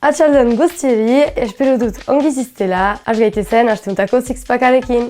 Atxaldeon guztieri, espero dut ongi ziztela, has gaitezen asteuntako sixpackarekin.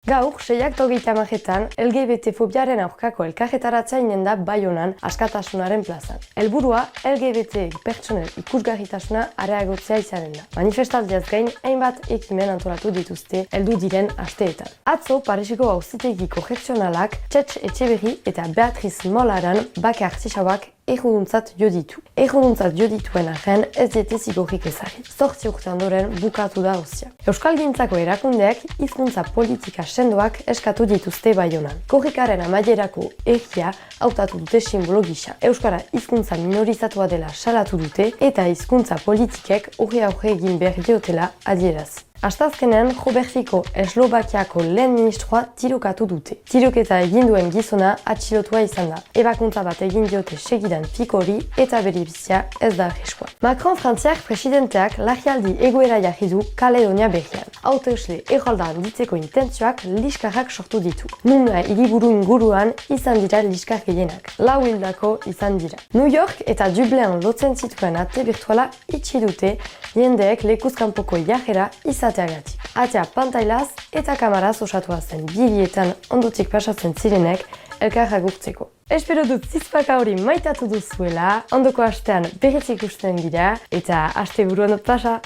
Gaur, 6:30 LGBT-fobiaren aurkako elkarretaratzea inen da Baionan Askatasunaren plazan. Helburua, LGBT pertsonen ikusgarritasuna areagotzea izanen da. Manifestaldiaz gain, hainbat ekimen antolatu dituzte heldu diren asteetan. Atzo, Parisiko Auzitegi Korrekzionalak, Txetx Etxeberri eta Beatriz Molaran bake artisauak erruduntzat jo ditu. Erruduntzat jo dituen arren ez diete zigorrik ezarri. 8 urte ondoren bukatu da auzia. Euskalgintzako erakundeak hizkuntza politika sendoak eskatu dituzte Baionan. Korrikaren amaierako erria hautatu dute simbolo gisa. Euskara hizkuntza minorizatua dela salatu dute eta hizkuntza politikek aurre egin behar diotela adieraz. Asteazkenean, Robertiko Eslovakiako lehen ministroa tirokatu dute. Tiroketa egin duen gizona atxilotua izan da. Ebakuntza bat egin diote segidan pikori eta bere bizia ez da arriskua. Macron frantziak presidenteak larrialdi egoera jarri du Kaledonia berrian. Hautesle errolda handitzeko intentzioak liskarrak sortu ditu. Nuna hiriburu inguruan izan dira liskar gehienak. 4 hildako izan dira. New York eta Dublin lotzen zituen ate virtuala itxi dute jendeek lekuzkanpoko jarrera izateagatik. Atea pantailaz eta kamaraz osatua zen bilietan ondotik pasatzen zirenek elkarra gurtzeko. Espero dut zizpaka hori maitatu duzuela, ondoko astean berriz ikusten gira eta asteburuan pasa!